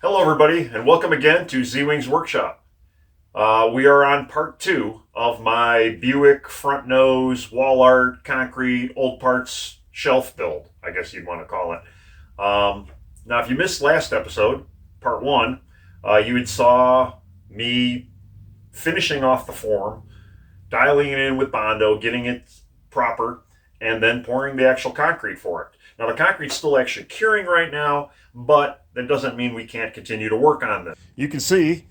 Hello, everybody, and welcome again to Z-Wings Workshop. We are on part two of my Buick front nose wall art concrete old parts shelf build, I guess you'd want to call it. Now, if you missed last episode, part one, you had saw me finishing off the form, dialing it in with Bondo, getting it proper, and then pouring the actual concrete for it. Now, the concrete's still actually curing right now, but that doesn't mean we can't continue to work on this. You can see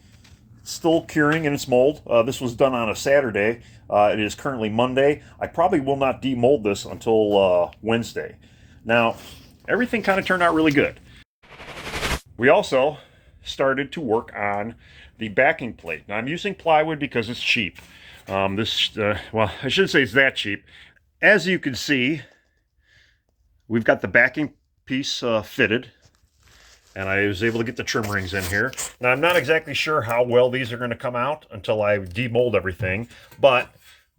it's still curing in its mold. This was done on a Saturday. It is currently Monday. I probably will not demold this until Wednesday. Now, everything kind of turned out really good. We also started to work on the backing plate. Now, I'm using plywood because it's cheap. Well, I shouldn't say it's that cheap. As you can see, we've got the backing piece fitted, and I was able to get the trim rings in here. Now, I'm not exactly sure how well these are going to come out until I demold everything, but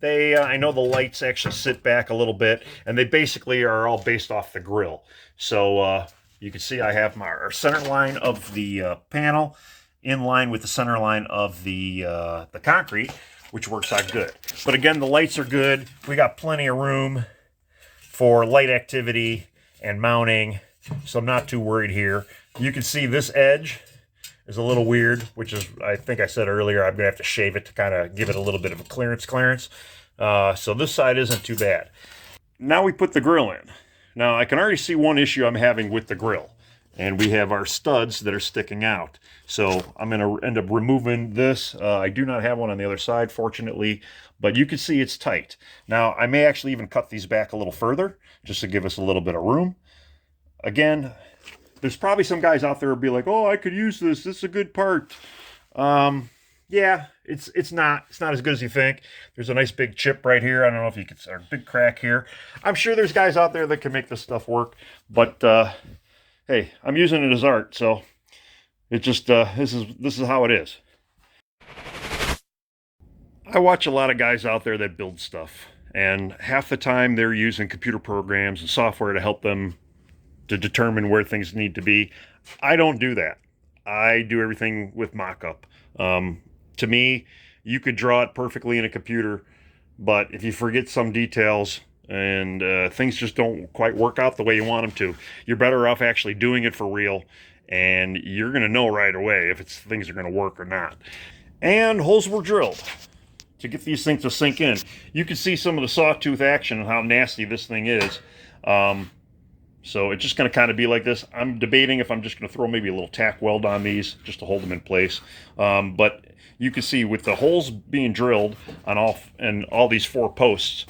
I know the lights actually sit back a little bit, and they basically are all based off the grill. So you can see I have our center line of the panel in line with the center line of the concrete, which works out good. But again, the lights are good. We got plenty of room for light activity and mounting, so I'm not too worried here. You can see this edge is a little weird, which is, I think I said earlier, I'm going to have to shave it to kind of give it a little bit of a clearance. So this side isn't too bad. Now we put the grill in. Now I can already see one issue I'm having with the grill, and we have our studs that are sticking out. So I'm going to end up removing this. I do not have one on the other side, fortunately, but you can see it's tight. Now, I may actually even cut these back a little further, just to give us a little bit of room. Again, there's probably some guys out there who'll be like, oh, I could use this. This is a good part. Yeah, it's not as good as you think. There's a nice big chip right here. I don't know if you can, or a big crack here. I'm sure there's guys out there that can make this stuff work, but hey, I'm using it as art, so it just this is how it is. I watch a lot of guys out there that build stuff, and half the time they're using computer programs and software to help them to determine where things need to be. I don't do that. I do everything with mock-up. To me, you could draw it perfectly in a computer, but if you forget some details and things just don't quite work out the way you want them to, you're better off actually doing it for real, and you're going to know right away if things are going to work or not. And holes were drilled to get these things to sink in. You can see some of the sawtooth action and how nasty this thing is. So it's just going to kind of be like this. I'm debating if I'm just going to throw maybe a little tack weld on these just to hold them in place. But you can see with the holes being drilled on all these four posts,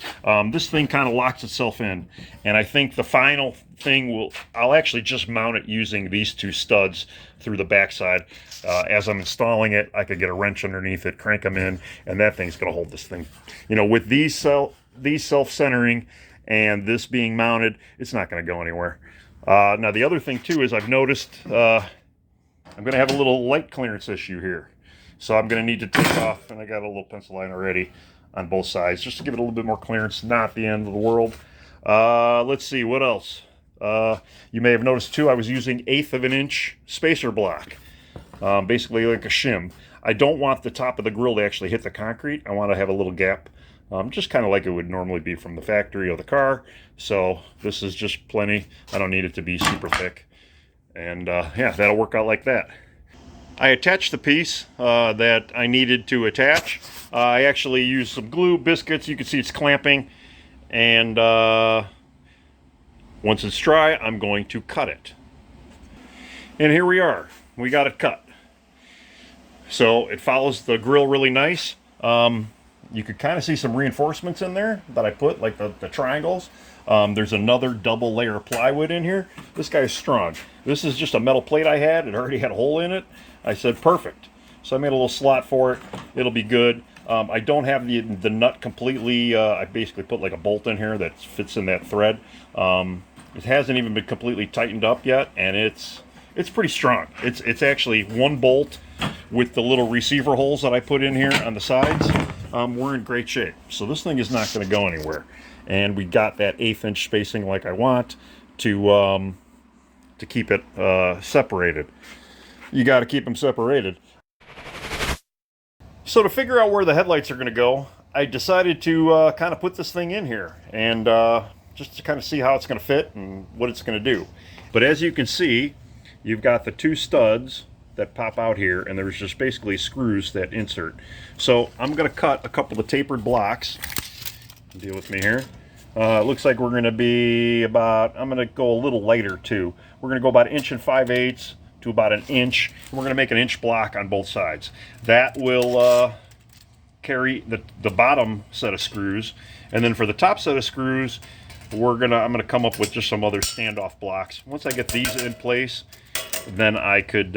this thing kind of locks itself in. And I think the final thing I'll actually just mount it using these two studs through the backside. As I'm installing it, I could get a wrench underneath it, crank them in, and that thing's going to hold this thing. You know, with these self-centering and this being mounted, it's not going to go anywhere. Now, the other thing, too, is I've noticed I'm going to have a little light clearance issue here. So I'm going to need to take off, and I got a little pencil line already on both sides, just to give it a little bit more clearance. Not the end of the world. Let's see, what else? You may have noticed, too, I was using 1/8 of an inch spacer block, basically like a shim. I don't want the top of the grill to actually hit the concrete. I want to have a little gap. Just kind of like it would normally be from the factory of the car. So this is just plenty. I don't need it to be super thick. And yeah, that'll work out like that. I attached the piece that I needed to attach. I actually used some glue, biscuits. You can see it's clamping. And once it's dry, I'm going to cut it. And here we are. We got it cut. So it follows the grill really nice. You could kind of see some reinforcements in there that I put, like the triangles. There's another double layer of plywood in here. This guy's strong. This is just a metal plate I had. It already had a hole in it. I said, perfect. So I made a little slot for it. It'll be good. I don't have the nut completely. I basically put like a bolt in here that fits in that thread. It hasn't even been completely tightened up yet, and it's pretty strong. It's actually one bolt with the little receiver holes that I put in here on the sides. We're in great shape. So this thing is not going to go anywhere. And we got that 1/8 inch spacing like I want to keep it separated. You got to keep them separated. So to figure out where the headlights are going to go, I decided to kind of put this thing in here and just to kind of see how it's going to fit and what it's going to do. But as you can see, you've got the two studs that pop out here, and there's just basically screws that insert. So I'm going to cut a couple of tapered blocks. Deal with me here. It looks like we're going to be about, I'm going to go a little lighter too. We're going to go about 1 5/8 to about 1 inch. We're going to make an inch block on both sides. That will carry the bottom set of screws, and then for the top set of screws, I'm gonna come up with just some other standoff blocks. Once I get these in place, then I could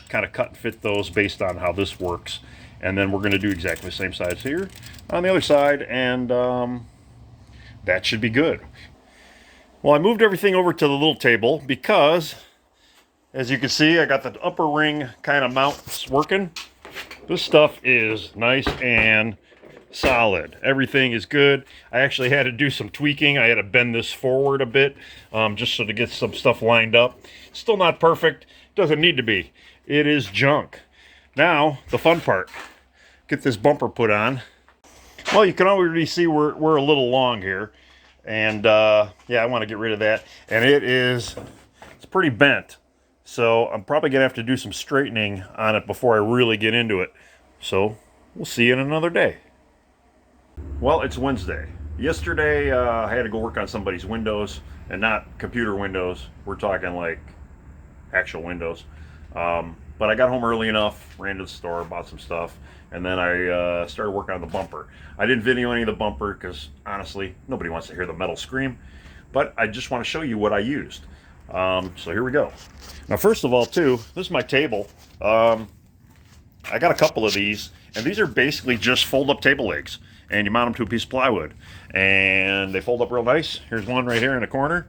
kind of cut and fit those based on how this works. And then we're going to do exactly the same size here on the other side, and that should be good. Well, I moved everything over to the little table because, as you can see, I got the upper ring kind of mounts working. This stuff is nice and solid. Everything is good. I actually had to do some tweaking. I had to bend this forward a bit just so to get some stuff lined up. Still not perfect. Doesn't need to be. It is junk. Now, the fun part. Get this bumper put on. Well, you can already see we're a little long here. And yeah, I want to get rid of that. And it's pretty bent. So I'm probably going to have to do some straightening on it before I really get into it. So we'll see you in another day. Well, it's Wednesday. Yesterday, I had to go work on somebody's windows, and not computer windows. We're talking like actual windows. But I got home early enough, ran to the store, bought some stuff, and then I started working on the bumper. I didn't video any of the bumper because, honestly, nobody wants to hear the metal scream. But I just want to show you what I used. So here we go. Now, first of all, too, this is my table. I got a couple of these, and these are basically just fold-up table legs. And you mount them to a piece of plywood, and they fold up real nice. Here's one right here in the corner,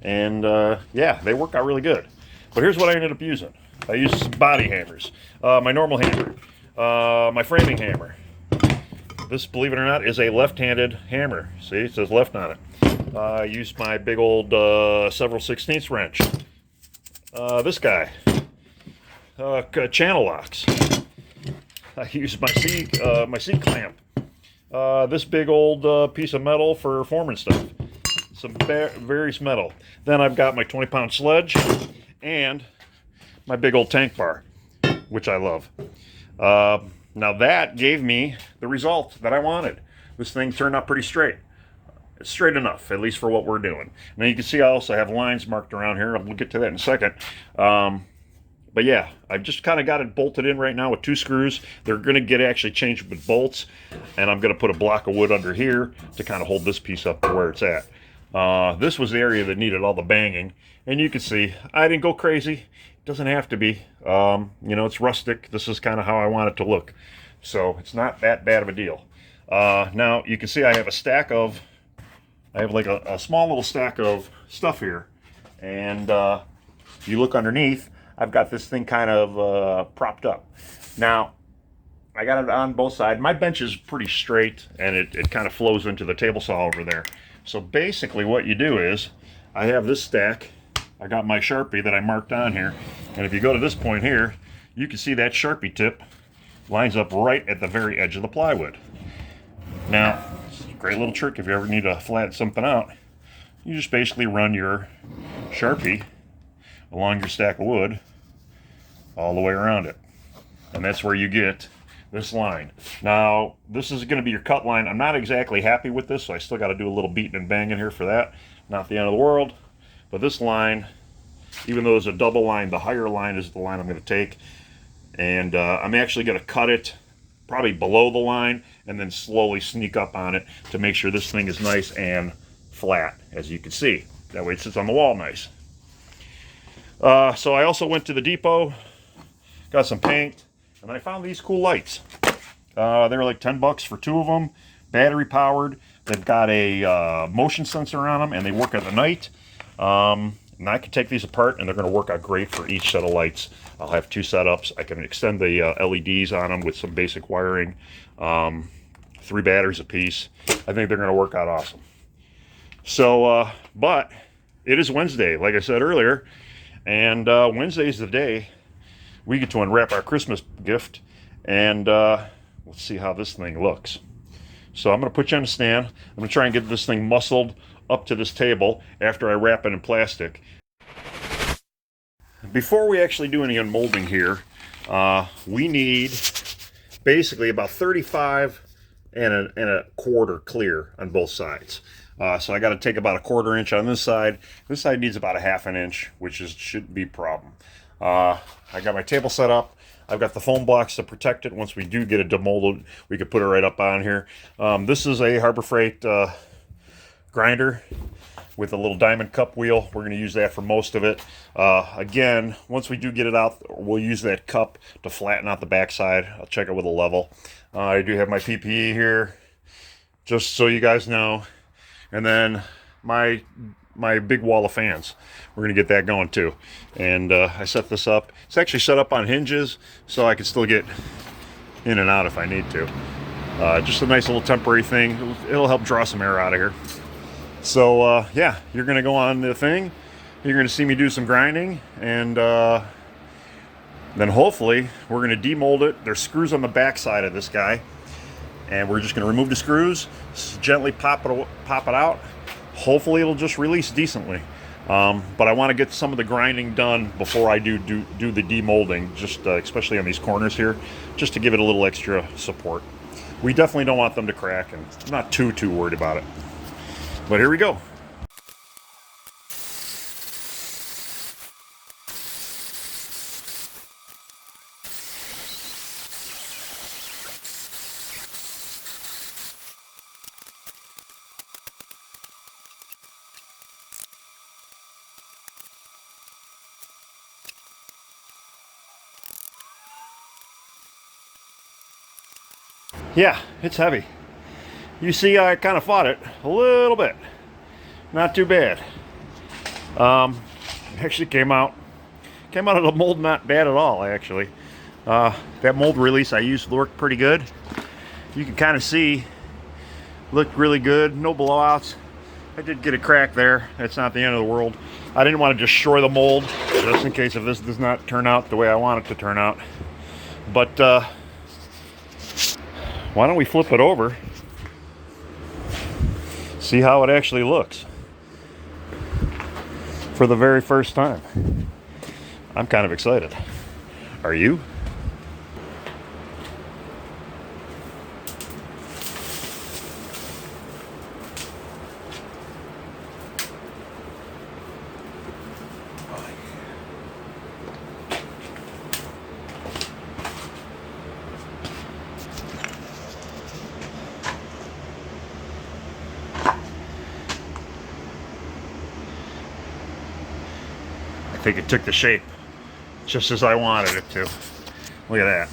and yeah, they work out really good. But here's what I ended up using. I used some body hammers, my normal hammer, my framing hammer. This, believe it or not, is a left-handed hammer. See, it says left on it. I used my big old several 16ths wrench. This guy, channel locks. I used my C clamp. This big old piece of metal for forming stuff. Some various metal. Then I've got my 20-pound sledge and my big old tank bar, which I love. Now that gave me the result that I wanted. This thing turned out pretty straight. It's straight enough, at least for what we're doing. Now you can see I also have lines marked around here. We'll get to that in a second. But yeah, I've just kind of got it bolted in right now with 2 screws. They're going to get actually changed with bolts. And I'm going to put a block of wood under here to kind of hold this piece up to where it's at. This was the area that needed all the banging. And you can see, I didn't go crazy. It doesn't have to be. You know, it's rustic. This is kind of how I want it to look. So it's not that bad of a deal. Now, you can see I have like a small little stack of stuff here. And if you look underneath, I've got this thing kind of propped up. Now, I got it on both sides. My bench is pretty straight, and it kind of flows into the table saw over there. So basically what you do is, I have this stack. I got my Sharpie that I marked on here. And if you go to this point here, you can see that Sharpie tip lines up right at the very edge of the plywood. Now, it's a great little trick if you ever need to flatten something out. You just basically run your Sharpie along your stack of wood all the way around it. And that's where you get this line. Now, this is going to be your cut line. I'm not exactly happy with this, so I still got to do a little beating and banging here for that. Not the end of the world. But this line, even though there's a double line, the higher line is the line I'm going to take. And I'm actually going to cut it probably below the line and then slowly sneak up on it to make sure this thing is nice and flat, as you can see. That way it sits on the wall nice. So I also went to the depot, got some paint, and then I found these cool lights. They were like $10 for 2 of them, battery powered. They've got a motion sensor on them, and they work at the night. And I can take these apart, and they're going to work out great for each set of lights. I'll have 2 setups. I can extend the LEDs on them with some basic wiring. 3 batteries apiece. I think they're going to work out awesome. So, but it is Wednesday, like I said earlier. And Wednesday is the day we get to unwrap our Christmas gift, and let's see how this thing looks. So I'm going to put you on a stand. I'm going to try and get this thing muscled up to this table after I wrap it in plastic. Before we actually do any unmolding here, we need basically about 35 and a quarter clear on both sides. So I got to take about a 1/4 inch on this side. This side needs about a 1/2 inch, which shouldn't be a problem. I got my table set up. I've got the foam blocks to protect it. Once we do get it demolded, we could put it right up on here. This is a Harbor Freight grinder with a little diamond cup wheel. We're going to use that for most of it. Again, once we do get it out, we'll use that cup to flatten out the backside. I'll check it with a level. I do have my PPE here, just so you guys know. And then my big wall of fans. We're going to get that going too. And I set this up. It's actually set up on hinges, so I can still get in and out if I need to. Just a nice little temporary thing. It'll help draw some air out of here. So yeah, you're going to go on the thing. You're going to see me do some grinding, and then hopefully we're going to demold it. There's screws on the back side of this guy, and we're just going to remove the screws, gently pop it out. Hopefully it'll just release decently. But I want to get some of the grinding done before I do the demolding, just especially on these corners here, just to give it a little extra support. We definitely don't want them to crack, and I'm not too worried about it. But here we go. Yeah, it's heavy. You see, I kind of fought it a little bit. Not too bad. Actually came out of the mold not bad at all, actually. That mold release I used worked pretty good. You can kind of see, looked really good, no blowouts. I did get a crack there. That's not the end of the world. I didn't want to destroy the mold, just in case if this does not turn out the way I want it to turn out. But why don't we flip it over, see how it actually looks for the very first time. I'm kind of excited. Are you? I think it took the shape just as I wanted it to. Look at that.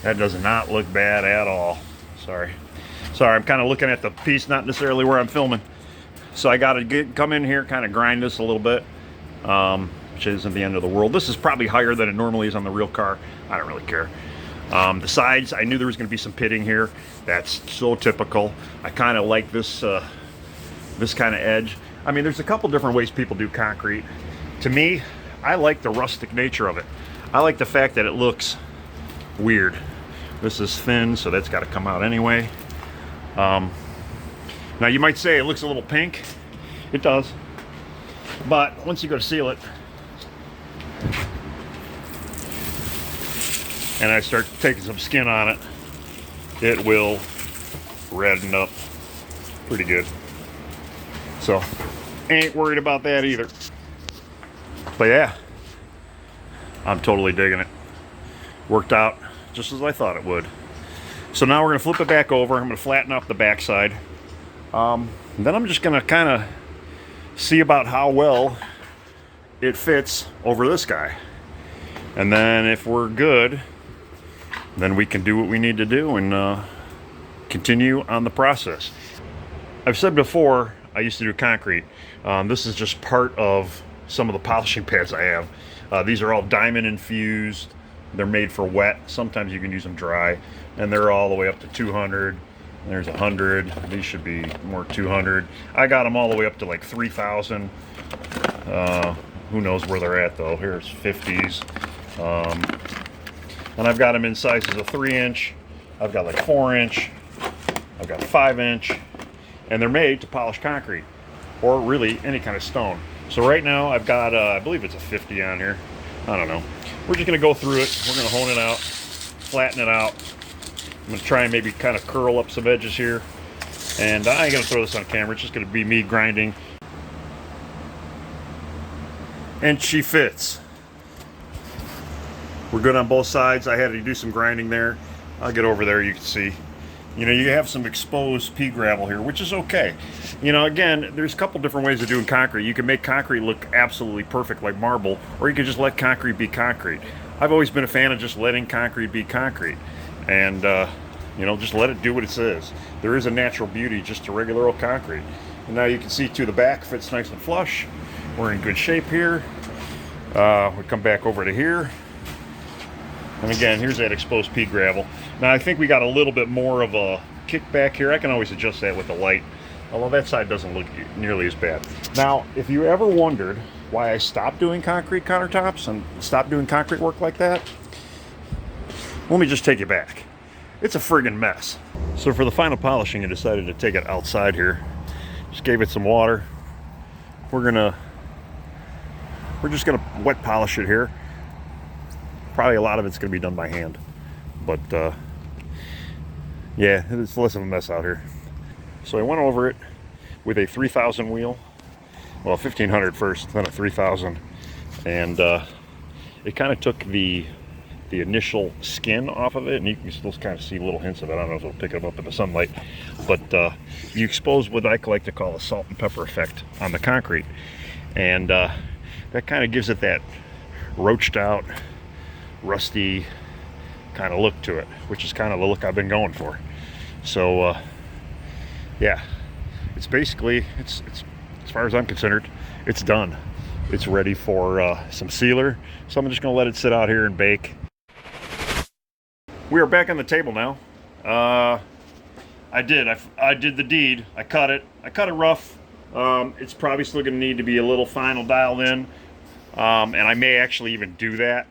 That does not look bad at all. Sorry, I'm kind of looking at the piece, not necessarily where I'm filming. So I got to come in here, kind of grind this a little bit, which isn't the end of the world. This is probably higher than it normally is on the real car. I don't really care. The sides, I knew there was going to be some pitting here. That's so typical. I kind of like this this kind of edge. I mean, there's a couple different ways people do concrete. To me, I like the rustic nature of it. I like the fact that it looks weird. This is thin, so that's got to come out anyway. Now you might say it looks a little pink. It does. But once you go to seal it, and I start taking some skin on it, it will redden up pretty good. So, ain't worried about that either. But yeah, I'm totally digging it. Worked out just as I thought it would. So now we're going to flip it back over. I'm going to flatten up the backside. Then I'm just going to kind of see about how well it fits over this guy. And then if we're good, then we can do what we need to do and continue on the process. I've said before, I used to do concrete. This is just part of some of the polishing pads I have. These are all diamond infused. They're made for wet. Sometimes you can use them dry. And they're all the way up to 200. There's 100. These should be more 200. I got them all the way up to like 3,000. Who knows where they're at though. Here's 50s. And I've got them in sizes of 3-inch. I've got like 4-inch. I've got 5-inch. And they're made to polish concrete, or really any kind of stone. So right now I've got, I believe it's a 50 on here. I don't know. We're just going to go through it. We're going to hone it out, flatten it out. I'm going to try and maybe kind of curl up some edges here. And I ain't going to throw this on camera. It's just going to be me grinding. And she fits. We're good on both sides. I had to do some grinding there. I'll get over there, you can see. You know, you have some exposed pea gravel here, which is okay. You know, again, there's a couple different ways of doing concrete. You can make concrete look absolutely perfect like marble, or you can just let concrete be concrete. I've always been a fan of just letting concrete be concrete. And, you know, just let it do what it says. There is a natural beauty just to regular old concrete. And now you can see too, the back fits nice and flush. We're in good shape here. We come back over to here. And again, here's that exposed pea gravel. Now I think we got a little bit more of a kickback here. I can always adjust that with the light, although that side doesn't look nearly as bad. Now, if you ever wondered why I stopped doing concrete countertops and stopped doing concrete work like that, let me just take you back. It's a friggin' mess. So for the final polishing, I decided to take it outside here. Just gave it some water. We're just gonna wet polish it here. Probably a lot of it's going to be done by hand, but yeah, it's less of a mess out here. So I went over it with a 3000 wheel, well, 1500 first, then a 3000, and it kind of took the initial skin off of it, and you can still kind of see little hints of it. I don't know if it'll pick it up in the sunlight, but you expose what I like to call a salt and pepper effect on the concrete, and that kind of gives it that roached out, rusty kind of look to it, which is kind of the look I've been going for. So yeah, it's basically, it's as far as I'm concerned, it's done. It's ready for some sealer, so I'm just going to let it sit out here and bake. We are back on the table now. I did the deed. I cut it rough. It's probably still going to need to be a little final dialed in, and I may actually even do that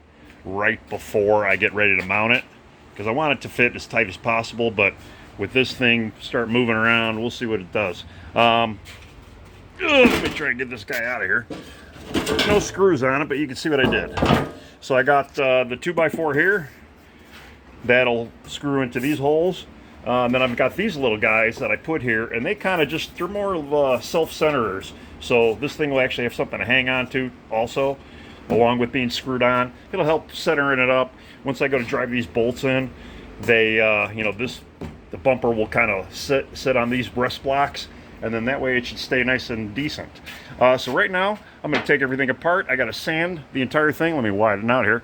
right before I get ready to mount it, because I want it to fit as tight as possible. But with this thing start moving around, we'll see what it does. Let me try and get this guy out of here. There's no screws on it, but you can see what I did. So I got the 2x4 here that'll screw into these holes. Then I've got these little guys that I put here, and they kind of just, they're more of self-centerers. So this thing will actually have something to hang on to also, along with being screwed on. It'll help centering it up. Once I go to drive these bolts in, they, you know, the bumper will kind of sit on these breast blocks, and then that way it should stay nice and decent. So right now, I'm going to take everything apart. I got to sand the entire thing. Let me widen out here.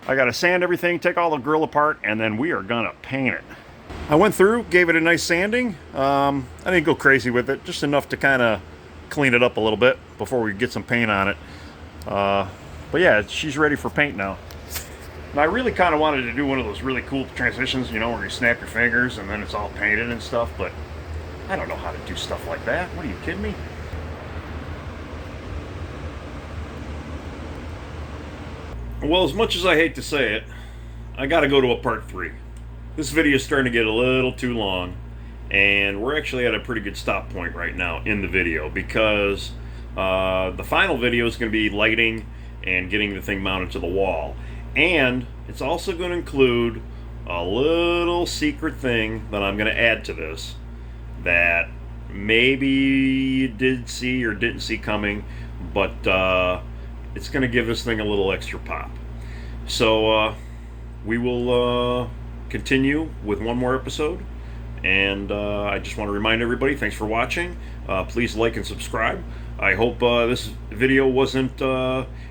I got to sand everything, take all the grill apart, and then we are going to paint it. I went through, gave it a nice sanding. I didn't go crazy with it, just enough to kind of clean it up a little bit before we get some paint on it. But yeah, she's ready for paint now. And I really kind of wanted to do one of those really cool transitions, you know, where you snap your fingers and then it's all painted and stuff, but I don't know how to do stuff like that. What, are you kidding me? Well, as much as I hate to say it, I gotta go to a part 3. This video is starting to get a little too long, and we're actually at a pretty good stop point right now in the video, because the final video is going to be lighting and getting the thing mounted to the wall. And it's also going to include a little secret thing that I'm going to add to this that maybe you did see or didn't see coming, but it's going to give this thing a little extra pop. So we will continue with one more episode, and I just want to remind everybody, thanks for watching. Please like and subscribe. I hope this video wasn't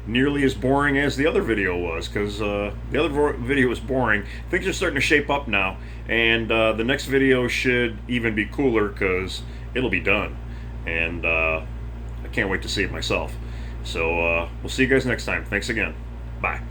nearly as boring as the other video was, because the other video was boring. Things are starting to shape up now, and the next video should even be cooler, because it'll be done, and I can't wait to see it myself. So we'll see you guys next time. Thanks again. Bye.